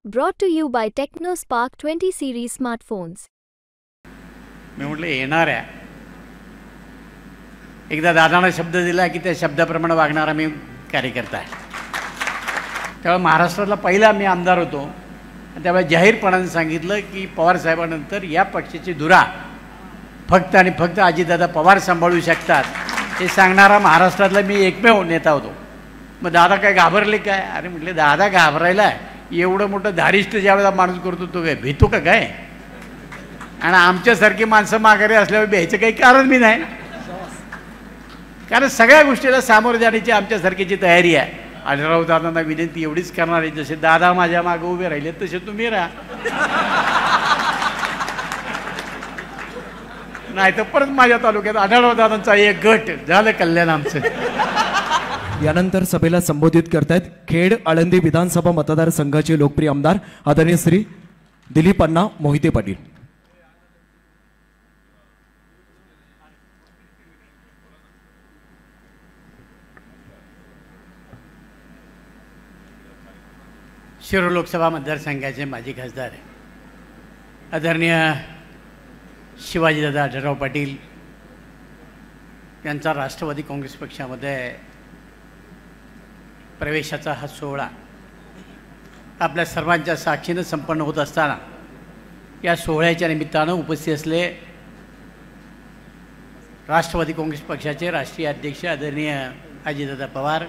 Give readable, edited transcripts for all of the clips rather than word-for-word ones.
Brought to you by TechnoSpark 20 series smartphones. मी म्हटलं येणार आहे. एकदा दादांना शब्द दिला की त्या शब्दाप्रमाणे वागणारा मी कार्यकर्ता आहे. त्यावेळेस महाराष्ट्रातला पहिला मी आमदार होतो. त्यावेळेस जाहीरपणाने सांगितलं की पवारसाहेबांनंतर या पक्षाची धुरा फक्त आणि फक्त अजितदादा पवार सांभाळू शकतात हे सांगणारा महाराष्ट्रातला मी एकमेव नेता होतो. मग दादा काय घाबरले काय? अरे म्हटले दादा घाबरायला एवढं मोठं धारिष्ट ज्यावेळेला माणूस करतो तो काय भीतो का काय? आणि आमच्यासारखी माणसं माघारी असल्यावर भ्यायचं काही कारण बी नाही, कारण सगळ्या गोष्टीला सामोरं जाण्याची आमच्यासारखीची तयारी आहे. आढळराव दादांना विनंती एवढीच करणार आहे, जसे दादा माझ्या मागे उभे राहिले तसे तुम्ही राहा, नाही तर परत माझ्या तालुक्यात आढळराव दादांचा एक गट झालं कल्याण आमचं. यानंतर सभेला संबोधित करतायत खेड आळंदी विधानसभा मतदारसंघाचे लोकप्रिय आमदार आदरणीय श्री दिलीप अण्णा मोहिते पाटील. शिरूर लोकसभा मतदारसंघाचे माजी खासदार आदरणीय शिवाजीदादा आढळराव पाटील यांचा राष्ट्रवादी काँग्रेस पक्षामध्ये प्रवेशाचा हा सोहळा आपल्या सर्वांच्या साक्षीनं संपन्न होत असताना या सोहळ्याच्या निमित्तानं उपस्थित असले राष्ट्रवादी काँग्रेस पक्षाचे राष्ट्रीय अध्यक्ष आदरणीय अजितदादा पवार,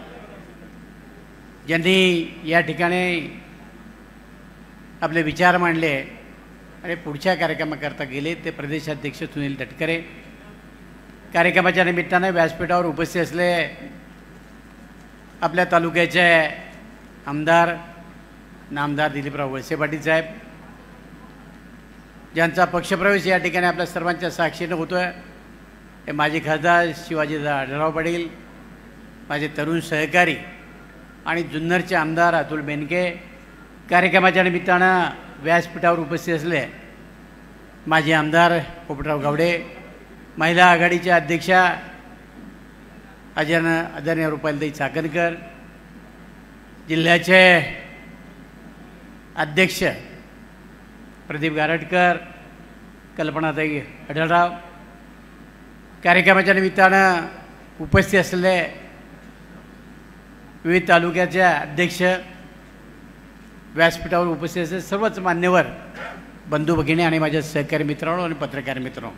ज्यांनी या ठिकाणी आपले विचार मांडले आणि पुढच्या कार्यक्रमाकरता गेले, ते प्रदेशाध्यक्ष सुनील तटकरे. कार्यक्रमाच्या निमित्तानं व्यासपीठावर उपस्थित असले आपल्या तालुक्याचे आमदार नामदार दिलीपराव वळसे पाटील साहेब, ज्यांचा पक्षप्रवेश या ठिकाणी आपल्या सर्वांच्या साक्षीनं होतो आहे, हे माजी खासदार शिवाजीदादा आढळराव पाटील, माझे तरुण सहकारी आणि जुन्नरचे आमदार अतुल बेनके. कार्यक्रमाच्या निमित्तानं व्यासपीठावर उपस्थित असले माजी आमदार पोपटराव गावडे, महिला आघाडीच्या अध्यक्षा आदरणीय रुपालीताई चाकणकर, जिल्ह्याचे अध्यक्ष प्रदीप गारटकर, कल्पनाताई आढळराव. कार्यक्रमाच्या निमित्तानं उपस्थित असलेले विविध तालुक्याचे अध्यक्ष, व्यासपीठावर उपस्थित असलेले सर्वच मान्यवर बंधू भगिनी आणि माझ्या सहकारी मित्रांनो आणि पत्रकार मित्रांनो,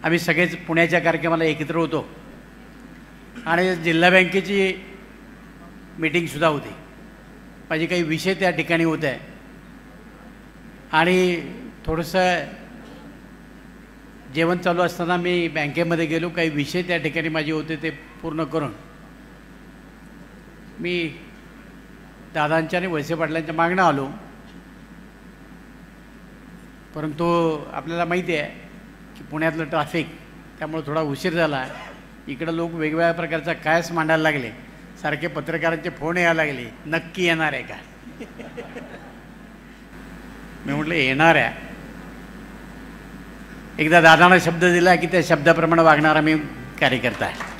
आम्ही सगळेच पुण्याच्या कार्यक्रमाला एकत्र होतो आणि जिल्हा बँकेची मीटिंगसुद्धा होती. माझे काही विषय त्या ठिकाणी होते आणि थोडंसं जेवण चालू असताना मी बँकेमध्ये गेलो. काही विषय त्या ठिकाणी माझे होते ते पूर्ण करून मी दादांच्या आणि वळसे पाटलांच्या मागणं आलो. परंतु आपल्याला माहिती आहे की पुण्यातलं ट्रॅफिक, त्यामुळे थोडा उशीर झाला. इकडं लोक वेगवेगळ्या प्रकारचा कायच मांडायला लागले, सारखे पत्रकारांचे फोन यायला लागले, नक्की येणार आहे का? मी म्हटलं येणार आहे. एकदा दादांना शब्द दिला की त्या शब्दाप्रमाणे वागणारा मी कार्यकर्ता आहे.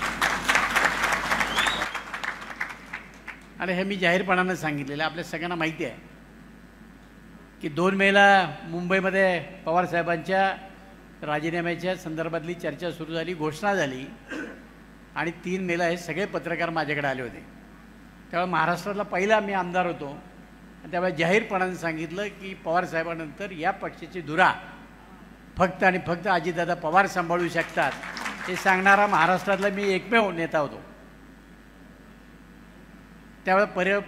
आणि हे मी जाहीरपणानं सांगितलेलं आपल्या सगळ्यांना माहिती आहे की 2 मेला मुंबईमध्ये पवारसाहेबांच्या राजीनाम्याच्या संदर्भातली चर्चा सुरू झाली, घोषणा झाली आणि 3 मेला हे सगळे पत्रकार माझ्याकडे आले होते. त्यावेळेस महाराष्ट्रातला पहिला मी आमदार होतो. त्यावेळेस जाहीरपणाने सांगितलं की पवारसाहेबांनंतर या पक्षाची धुरा फक्त आणि फक्त अजितदादा पवार सांभाळू शकतात हे सांगणारा महाराष्ट्रातला मी एकमेव नेता होतो. त्यावेळेस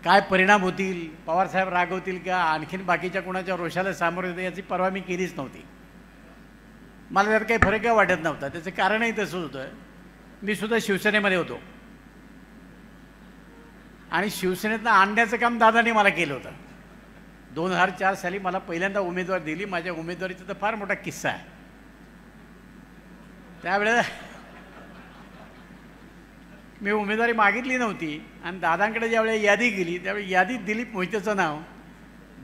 काय परिणाम होतील, पवारसाहेब रागवतील का, आणखीन बाकीच्या कोणाच्या रोषाला सामोरं येतं याची परवा मी केलीच नव्हती. मला त्यात काही फरक काय वाटत नव्हता. त्याचं कारणही तसंच होतं, मी सुद्धा शिवसेनेमध्ये होतो आणि शिवसेनेतनं आणण्याचं काम दादांनी मला केलं होतं. 2004 साली मला पहिल्यांदा उमेदवारी दिली. माझ्या उमेदवारीचा तर फार मोठा किस्सा आहे. त्यावेळेस मी उमेदवारी मागितली नव्हती आणि दादांकडे ज्यावेळेस यादी गेली त्यावेळी यादीत दिलीप मोहितेचं नाव.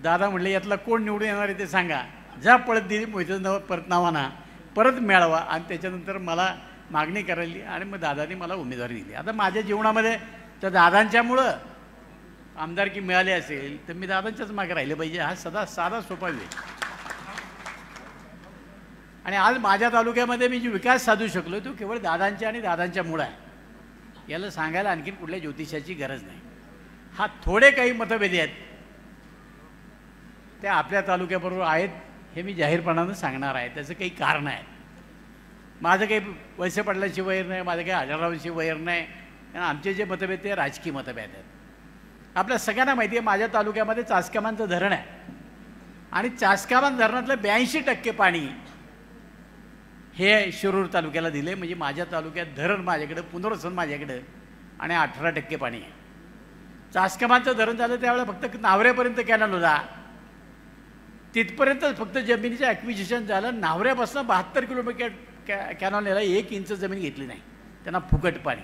दादा म्हणले यातला कोण निवडून येणार आहे ते सांगा. जा पळत दिलीप मोहितेचं नाव परत नावाना परत मिळावा आणि त्याच्यानंतर मला मागणी करायली आणि मग दादांनी मला उमेदवारी दिली. आता माझ्या जीवनामध्ये त्या दादांच्यामुळं आमदारकी मिळाली असेल तर मी दादांच्याच मागे राहिले पाहिजे, हा साधा सोपा वेळ. आणि आज माझ्या तालुक्यामध्ये मी जो विकास साधू शकलो तो केवळ दादांच्या आणि दादांच्यामुळे आहे. याला सांगायला आणखीन कुठल्या ज्योतिषाची गरज नाही. हा थोडे काही मतभेद आहेत ते आपल्या तालुक्याबरोबर आहेत हे मी जाहीरपणानं सांगणार आहे. त्याचं काही कारण आहे. माझं काही वळसे पाटलांशी वैर नाही, माझं काही आढळरावांशी वैर नाही. कारण आमचे जे मतभेद ते राजकीय मतभेद आहेत. आपल्या सगळ्यांना माहिती आहे माझ्या तालुक्यामध्ये चासकामांचं धरण आहे आणि चासकामान धरणातलं 82% पाणी हे शिरूर तालुक्याला दिले. म्हणजे माझ्या तालुक्यात धरण माझ्याकडं, पुनर्वसन माझ्याकडं आणि 18% पाणी आहे. चासकामांचं धरण झालं त्यावेळेला फक्त नावऱ्यापर्यंत कॅनल होता, तिथपर्यंत फक्त जमिनीचं ॲक्विजिशन झालं. नावऱ्यापासून 72 किलोमीटर कॅनल याला 1 इंच जमीन घेतली नाही, त्यांना फुकट पाणी.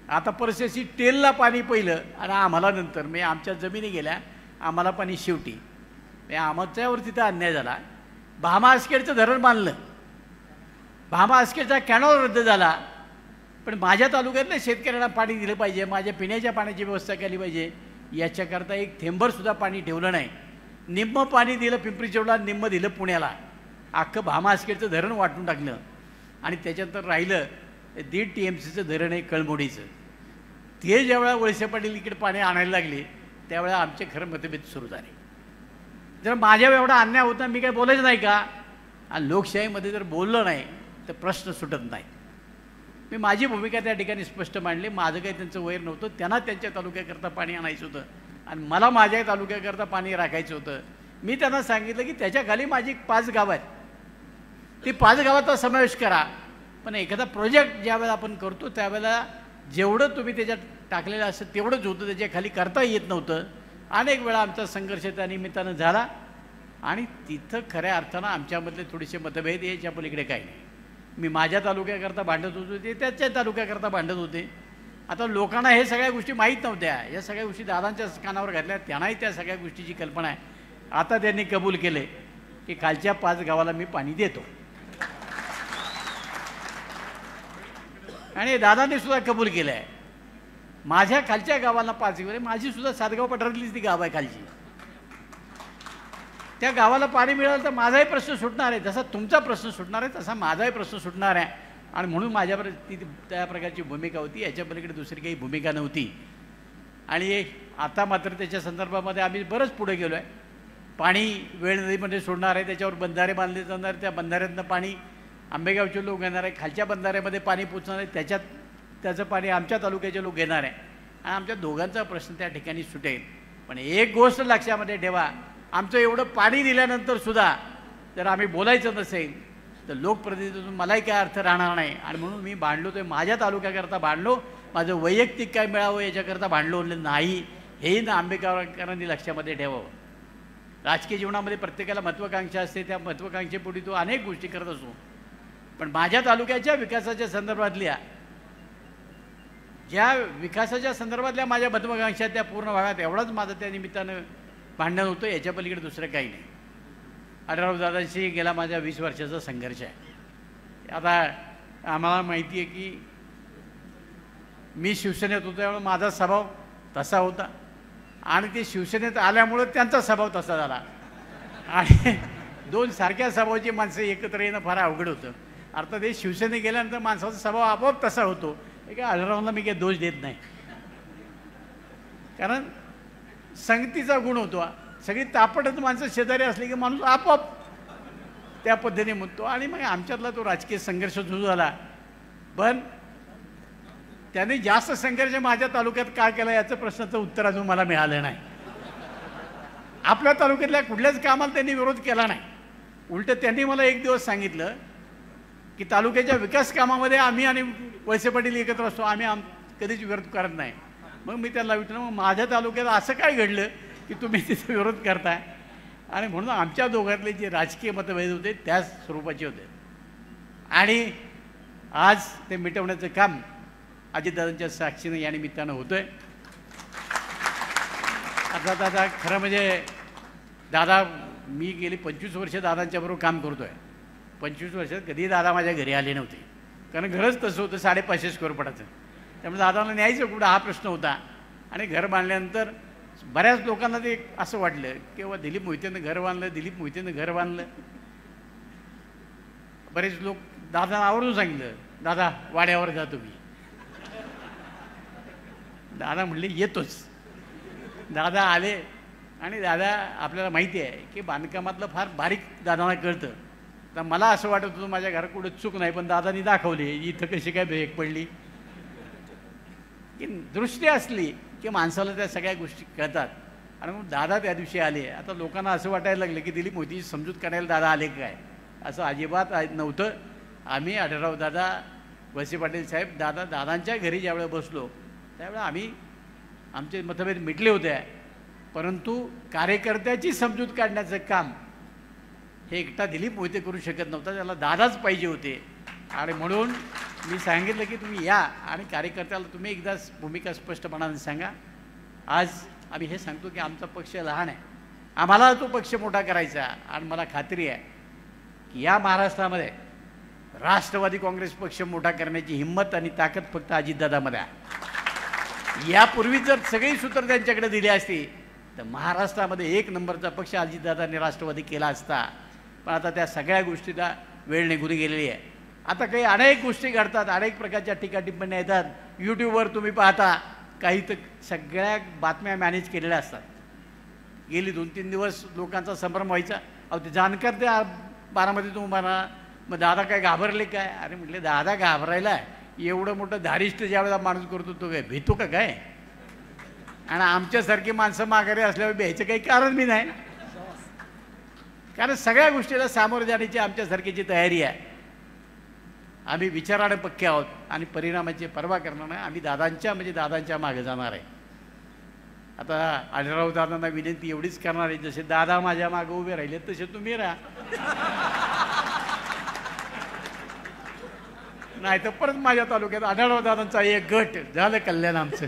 आता परिस्थिती टेलला पाणी पहिलं आणि आम्हाला नंतर म्हणजे आमच्या जमिनी गेल्या, आम्हाला पाणी शेवटी. म्हणजे आमच्यावर तिथं अन्याय झाला. भामा आसखेडचं धरण बांधलं, भामा आसखेडचा कॅनॉल रद्द झाला, पण माझ्या तालुक्यातल्या शेतकऱ्यांना पाणी दिलं पाहिजे, माझ्या पिण्याच्या पाण्याची व्यवस्था केली पाहिजे याच्याकरता एक थेंबरसुद्धा पाणी ठेवलं नाही. निम्म पाणी दिलं पिंपरी चिंचवडला, निम्म दिलं पुण्याला. अख्खं भामा आसखेडचं धरण वाटून टाकलं आणि त्याच्यानंतर राहिलं 1.5 TMCचं धरण आहे कळमोडीचं. ते ज्यावेळेला वळसे पाटील इकडे पाणी आणायला लागले त्यावेळेला आमचे खरं मतभेद सुरू झाले. जर माझ्यावर एवढा अन्याय होता मी काय बोलायचं नाही का? आणि लोकशाहीमध्ये जर बोललं नाही तर प्रश्न सुटत नाही. मी माझी भूमिका त्या ठिकाणी स्पष्ट मांडली. माझं काही त्यांचं वैर नव्हतं. त्यांना त्यांच्या तालुक्याकरता पाणी आणायचं होतं आणि मला माझ्या तालुक्याकरता पाणी राखायचं होतं. मी त्यांना सांगितलं की त्याच्याखाली माझी 5 गावं आहेत, ती 5 गावाचा समावेश करा. पण एखादा प्रोजेक्ट ज्यावेळेला आपण करतो त्यावेळेला जेवढं तुम्ही त्याच्यात टाकलेलं असतं तेवढंच होतं, त्याच्या खाली करता येत नव्हतं. अनेक वेळा आमचा संघर्ष त्या निमित्तानं झाला आणि तिथं खऱ्या अर्थानं आमच्यामधले थोडेसे मतभेद याच्या पलीकडे काही नाही. मी माझ्या तालुक्याकरता भांडत होतो, ते त्याच्या तालुक्याकरता भांडत होते. आता लोकांना हे सगळ्या गोष्टी माहीत नव्हत्या. या सगळ्या गोष्टी दादांच्या कानावर घातल्या, त्यांनाही त्या सगळ्या गोष्टीची कल्पना आहे. आता त्यांनी कबूल केले की खालच्या 5 गावाला मी पाणी देतो आणि दादांनी सुद्धा कबूल केलं आहे. माझ्या खालच्या गावाला 5 गाव, माझीसुद्धा सातगाव पठारातलीच ती गाव आहे खालची. त्या गावाला पाणी मिळालं तर माझाही प्रश्न सुटणार आहे. जसा तुमचा प्रश्न सुटणार आहे तसा माझाही प्रश्न सुटणार आहे. आणि म्हणून माझ्यावर ती त्या प्रकारची भूमिका होती. याच्या पलीकडे दुसरी काही भूमिका नव्हती. आणि आता मात्र त्याच्या संदर्भामध्ये आम्ही बरंच पुढे गेलो आहे. पाणी वेळ नदीमध्ये सोडणार आहे, त्याच्यावर बंधारे बांधले जाणार, त्या बंधाऱ्यातनं पाणी आंबेगावचे लोक घेणार आहे, खालच्या बंधाऱ्यामध्ये पाणी पोचणार आहे, त्याचं पाणी आमच्या तालुक्याचे लोक घेणार आहे आणि आमच्या दोघांचा प्रश्न त्या ठिकाणी सुटेल. पण एक गोष्ट लक्षामध्ये ठेवा, आमचं एवढं पाणी दिल्यानंतर सुद्धा जर आम्ही बोलायचं नसेल तर लोकप्रतिनिधीतून मलाही काय अर्थ राहणार नाही. आणि म्हणून मी भांडलो, ते माझ्या तालुक्याकरता भांडलो, माझं वैयक्तिक काय मिळावं याच्याकरता भांडलो नाही, हेही ना आंबेडकरांनी लक्षामध्ये ठेवावं. राजकीय जीवनामध्ये प्रत्येकाला महत्त्वाकांक्षा असते, त्या महत्त्वाकांक्षेपुढे तो अनेक गोष्टी करत असतो. पण माझ्या तालुक्याच्या विकासाच्या संदर्भातल्या माझ्या महत्त्वाकांक्षा त्या पूर्ण व्हाव्यात एवढाच माझं त्या निमित्तानं भांडण होतं. याच्या पलीकडे दुसरं काही नाही. आढळराव दादांशी गेला माझ्या 20 वर्षाचा संघर्ष आहे. आता आम्हाला माहिती आहे की मी शिवसेनेत होतो त्यामुळे माझा स्वभाव तसा होता आणि ते शिवसेनेत आल्यामुळं त्यांचा स्वभाव तसा झाला आणि 2 सारख्या स्वभावाची माणसं एकत्र येणं फार अवघड होतं. अर्थात ते शिवसेनेत गेल्यानंतर माणसाचा स्वभाव आपोआप तसा होतो. हे काय आढळरावांना मी काही दोष देत नाही, कारण संगतीचा गुण होतो. सगळी तापटच माणसं शेजारी असली की माणूस आपोआप त्या पद्धतीने म्हणतो आणि मग आमच्यातला तो राजकीय संघर्ष सुरू झाला. पण त्यांनी जास्त संघर्ष माझ्या तालुक्यात का केला याचं प्रश्नाचं उत्तर अजून मला मिळालं नाही. आपल्या तालुक्यातल्या कुठल्याच कामाला त्यांनी विरोध केला नाही. उलटं त्यांनी मला एक दिवस सांगितलं की तालुक्याच्या विकास कामामध्ये आम्ही आणि वळसे पाटील एकत्र असतो, आम्ही कधीच विरोध करत नाही. मग मी त्यांना विचारलं, मग माझ्या तालुक्यात असं काय घडलं की तुम्ही तिथे विरोध करताय? आणि म्हणून आमच्या दोघांतले जे राजकीय मतभेद होते त्याच स्वरूपाचे होते आणि आज ते मिटवण्याचं काम अजितदादांच्या साक्षीनं या निमित्तानं होतं आहे. आता दादा खरं म्हणजे दादा मी गेली 25 वर्ष दादांच्याबरोबर काम करतो आहे. 25 वर्षात कधी दादा माझ्या घरी आले नव्हते, कारण घरच तसं होतं 550 स्क्वेअर फुटाचं. त्यामुळे दादाला न्यायचं कुठं हा प्रश्न होता. आणि घर बांधल्यानंतर बऱ्याच लोकांना ते असं वाटलं की बाबा दिलीप मोहितेनं घर बांधलं, दिलीप मोहितेनं घर बांधलं. बरेच लोक दादा आवर्जून सांगितलं, दादा वाड्यावर जा तुम्ही. दादा म्हणले येतोच. दादा आले आणि दादा आपल्याला माहिती आहे की बांधकामातलं फार बारीक दादांना कळतं. तर मला असं वाटत होतं माझ्या घरात कुठं चूक नाही, पण दादानी दाखवले इथं कशी काय ब्रेक पडली. की दृष्टी असली की माणसाला त्या सगळ्या गोष्टी कळतात. आणि मग दादा त्या दिवशी आले. आता लोकांना असं वाटायला लागलं की दिलीप मोदीची समजूत करायला दादा आले काय. असं अजिबात नव्हतं. आम्ही आढळराव दादा, वळसे पाटील साहेब, दादांच्या घरी ज्यावेळेला बसलो त्यावेळेला आम्ही आमचे मतभेद मिटले होते. परंतु कार्यकर्त्याची समजूत काढण्याचं काम हे एकटा दिलीप मोहिते करू शकत नव्हता, त्याला दादाच पाहिजे होते. आणि म्हणून मी सांगितलं की तुम्ही या आणि कार्यकर्त्याला तुम्ही एकदा भूमिका स्पष्टपणाने सांगा. आज आम्ही हे सांगतो की आमचा पक्ष लहान आहे, आम्हाला तो पक्ष मोठा करायचा. आणि मला खात्री आहे की या महाराष्ट्रामध्ये राष्ट्रवादी काँग्रेस पक्ष मोठा करण्याची हिंमत आणि ताकद फक्त अजितदादामध्ये आहे. यापूर्वी जर सगळी सूत्र त्यांच्याकडे दिली असती तर महाराष्ट्रामध्ये एक नंबरचा पक्ष अजितदादांनी राष्ट्रवादी केला असता. पण आता त्या सगळ्या गोष्टीला वेळ निघून गेलेली आहे. आता काही अनेक गोष्टी घडतात, अनेक प्रकारच्या टीका टिप्पण्या येतात. यूट्यूबवर तुम्ही पाहता, काही तर सगळ्या बातम्या मॅनेज केलेल्या असतात. गेली 2-3 दिवस लोकांचा संभ्रम व्हायचा. अहो ते जाणकार त्या बारामतीतून उभारा, मग दादा काय घाबरले काय. अरे म्हटले दादा घाबरायला एवढं मोठं धारिष्ट ज्यावेळेला माणूस करतो तो काय भीतो का काय. आणि आमच्यासारखी माणसं माघारी असल्यावर भ्यायचं काही कारण बी नाही. कारण सगळ्या गोष्टीला सामोरं जाण्याची आमच्यासारखीची तयारी आहे. आम्ही विचाराने पक्के आहोत आणि परिणामाची पर्वा करणार नाही. आम्ही दादांच्या मागे जाणार आहे. आता आढळराव दादांना विनंती एवढीच करणार आहे, जसे दादा माझ्या मागे उभे राहिले तसे तुम्ही राहा. नाही तर परत माझ्या तालुक्यात आढळराव दादांचा एक गट झालं कल्याण आमचं.